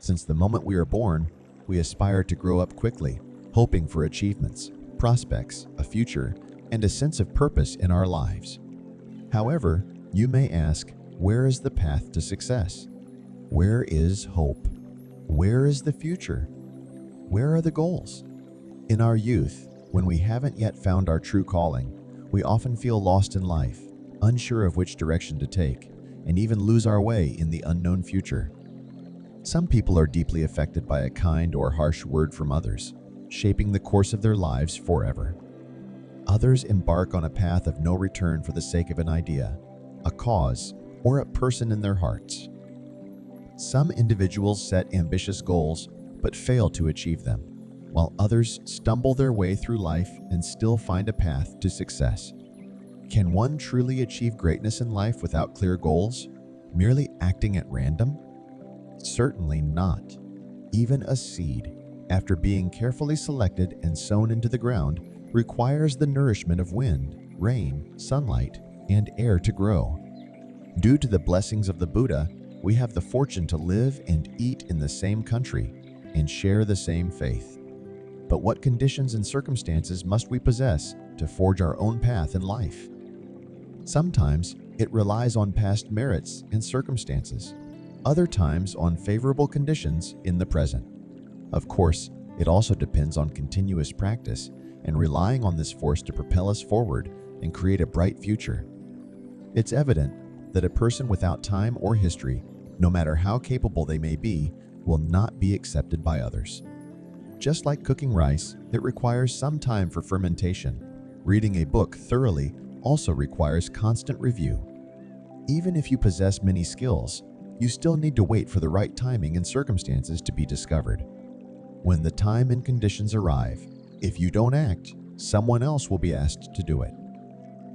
Since the moment we are born, we aspire to grow up quickly, hoping for achievements, prospects, a future, and a sense of purpose in our lives. However, you may ask, where is the path to success? Where is hope? Where is the future? Where are the goals? In our youth, when we haven't yet found our true calling, we often feel lost in life, unsure of which direction to take, and even lose our way in the unknown future. Some people are deeply affected by a kind or harsh word from others, shaping the course of their lives forever. Others embark on a path of no return for the sake of an idea, a cause, or a person in their hearts. Some individuals set ambitious goals but fail to achieve them, while others stumble their way through life and still find a path to success. Can one truly achieve greatness in life without clear goals, merely acting at random? Certainly not. Even a seed, after being carefully selected and sown into the ground, requires the nourishment of wind, rain, sunlight, and air to grow. Due to the blessings of the Buddha, we have the fortune to live and eat in the same country and share the same faith. But what conditions and circumstances must we possess to forge our own path in life? Sometimes it relies on past merits and circumstances, other times on favorable conditions in the present. Of course, it also depends on continuous practice and relying on this force to propel us forward and create a bright future. It's evident that a person without time or history, no matter how capable they may be, will not be accepted by others. Just like cooking rice, it requires some time for fermentation. Reading a book thoroughly also requires constant review. Even if you possess many skills, you still need to wait for the right timing and circumstances to be discovered. When the time and conditions arrive, if you don't act, someone else will be asked to do it.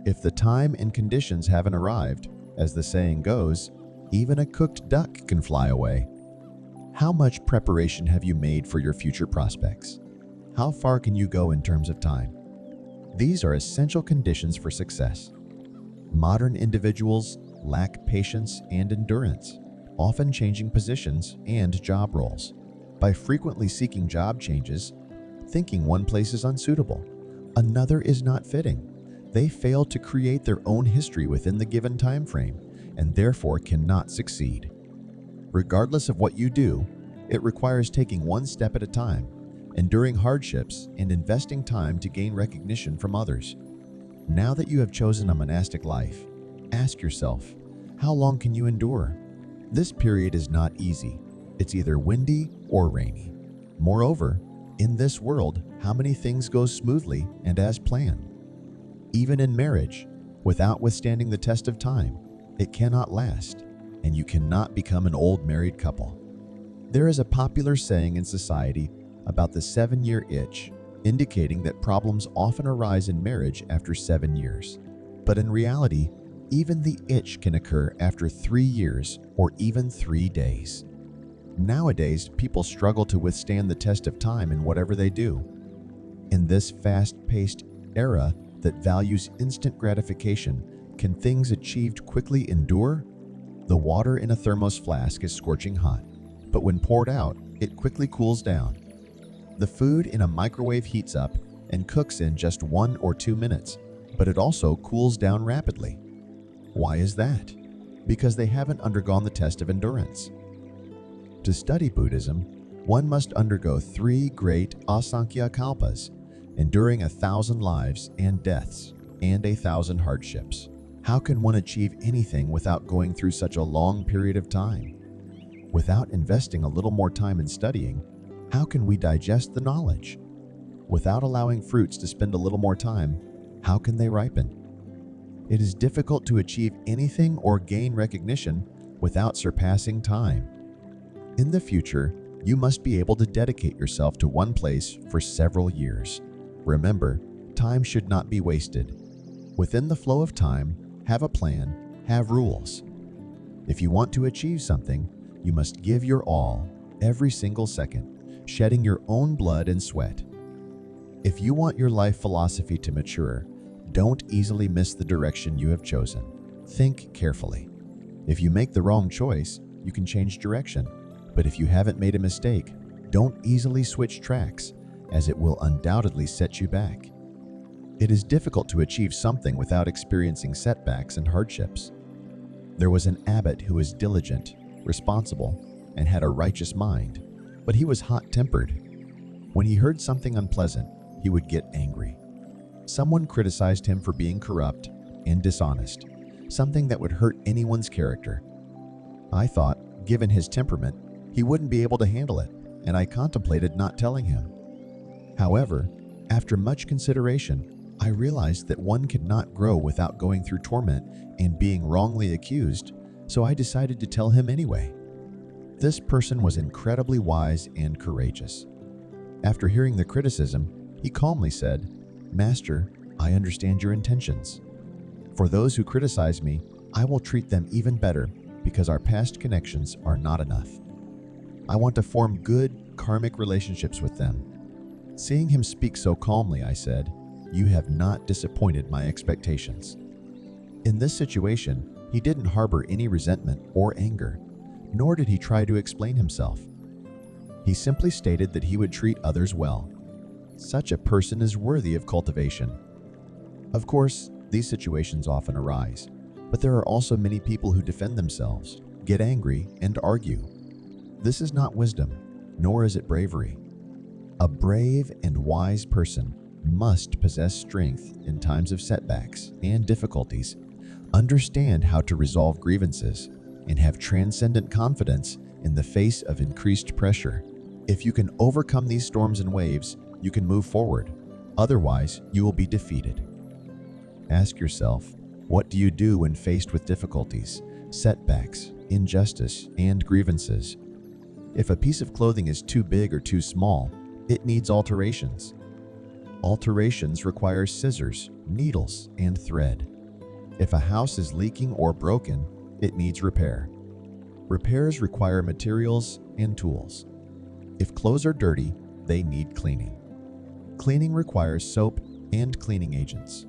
If the time and conditions haven't arrived, as the saying goes, even a cooked duck can fly away. How much preparation have you made for your future prospects? How far can you go in terms of time? These are essential conditions for success. Modern individuals lack patience and endurance, often changing positions and job roles. By frequently seeking job changes, thinking one place is unsuitable, another is not fitting, they fail to create their own history within the given time frame and therefore cannot succeed. Regardless of what you do, it requires taking one step at a time, enduring hardships, and investing time to gain recognition from others. Now that you have chosen a monastic life, ask yourself, how long can you endure? This period is not easy. It's either windy or rainy. Moreover, in this world, how many things go smoothly and as planned? Even in marriage, without withstanding the test of time, it cannot last, and you cannot become an old married couple. There is a popular saying in society about the 7-year itch, indicating that problems often arise in marriage after 7 years. But in reality, even the itch can occur after 3 years or even 3 days. Nowadays, people struggle to withstand the test of time in whatever they do. In this fast-paced era that values instant gratification, can things achieved quickly endure? The water in a thermos flask is scorching hot, but when poured out, it quickly cools down. The food in a microwave heats up and cooks in just 1 or 2 minutes, but it also cools down rapidly. Why is that? Because they haven't undergone the test of endurance. To study Buddhism, one must undergo 3 great asankhya kalpas, enduring 1,000 lives and deaths and 1,000 hardships. How can one achieve anything without going through such a long period of time? Without investing a little more time in studying, how can we digest the knowledge? Without allowing fruits to spend a little more time, how can they ripen? It is difficult to achieve anything or gain recognition without surpassing time. In the future, you must be able to dedicate yourself to one place for several years. Remember, time should not be wasted. Within the flow of time, have a plan, have rules. If you want to achieve something, you must give your all, every single second, shedding your own blood and sweat. If you want your life philosophy to mature, don't easily miss the direction you have chosen. Think carefully. If you make the wrong choice, you can change direction, But if you haven't made a mistake, don't easily switch tracks, as it will undoubtedly set you back. It is difficult to achieve something without experiencing setbacks and hardships. There was an abbot who was diligent, responsible, and had a righteous mind, but he was hot-tempered. When he heard something unpleasant, he would get angry. Someone criticized him for being corrupt and dishonest, something that would hurt anyone's character. I thought, given his temperament, he wouldn't be able to handle it, and I contemplated not telling him. However, after much consideration, I realized that one could not grow without going through torment and being wrongly accused, so I decided to tell him anyway. This person was incredibly wise and courageous. After hearing the criticism, he calmly said, "Master, I understand your intentions. For those who criticize me, I will treat them even better because our past connections are not enough. I want to form good, karmic relationships with them." Seeing him speak so calmly, I said, "You have not disappointed my expectations." In this situation, he didn't harbor any resentment or anger, nor did he try to explain himself. He simply stated that he would treat others well. Such a person is worthy of cultivation. Of course, these situations often arise, but there are also many people who defend themselves, get angry, and argue. This is not wisdom, nor is it bravery. A brave and wise person must possess strength in times of setbacks and difficulties, understand how to resolve grievances, and have transcendent confidence in the face of increased pressure. If you can overcome these storms and waves, you can move forward. Otherwise, you will be defeated. Ask yourself, what do you do when faced with difficulties, setbacks, injustice, and grievances? If a piece of clothing is too big or too small, it needs alterations. Alterations require scissors, needles, and thread. If a house is leaking or broken, it needs repair. Repairs require materials and tools. If clothes are dirty, they need cleaning. Cleaning requires soap and cleaning agents.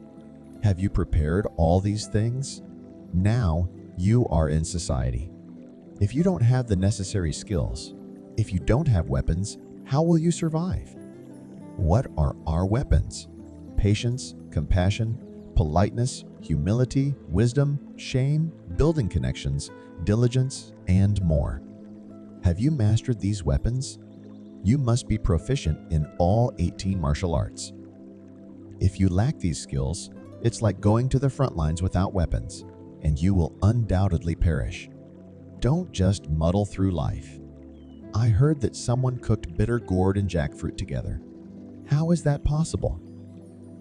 Have you prepared all these things? Now you are in society. If you don't have the necessary skills, if you don't have weapons, how will you survive? What are our weapons? Patience, compassion, politeness, humility, wisdom, shame, building connections, diligence, and more. Have you mastered these weapons? You must be proficient in all 18 martial arts. If you lack these skills, it's like going to the front lines without weapons, and you will undoubtedly perish. Don't just muddle through life. I heard that someone cooked bitter gourd and jackfruit together. How is that possible?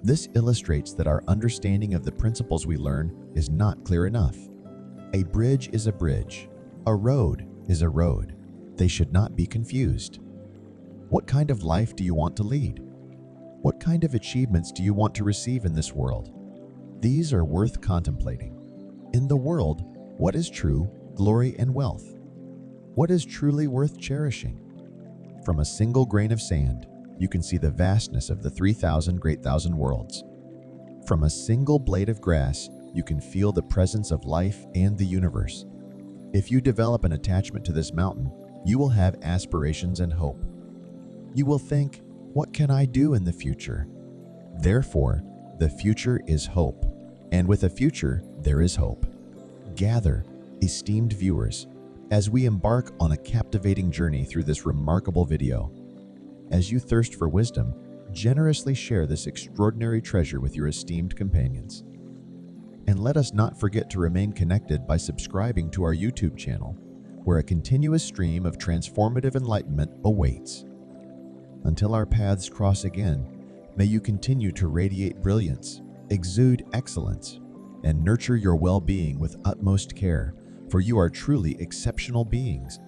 This illustrates that our understanding of the principles we learn is not clear enough. A bridge is a bridge. A road is a road. They should not be confused. What kind of life do you want to lead? What kind of achievements do you want to receive in this world? These are worth contemplating. In the world, what is true, glory, and wealth? What is truly worth cherishing? From a single grain of sand, you can see the vastness of the 3,000 great thousand worlds. From a single blade of grass, you can feel the presence of life and the universe. If you develop an attachment to this mountain, you will have aspirations and hope. You will think, what can I do in the future? Therefore, the future is hope, and with a future, there is hope. Gather, esteemed viewers, as we embark on a captivating journey through this remarkable video. As you thirst for wisdom, generously share this extraordinary treasure with your esteemed companions. And let us not forget to remain connected by subscribing to our YouTube channel, where a continuous stream of transformative enlightenment awaits. Until our paths cross again, may you continue to radiate brilliance, exude excellence, and nurture your well-being with utmost care, for you are truly exceptional beings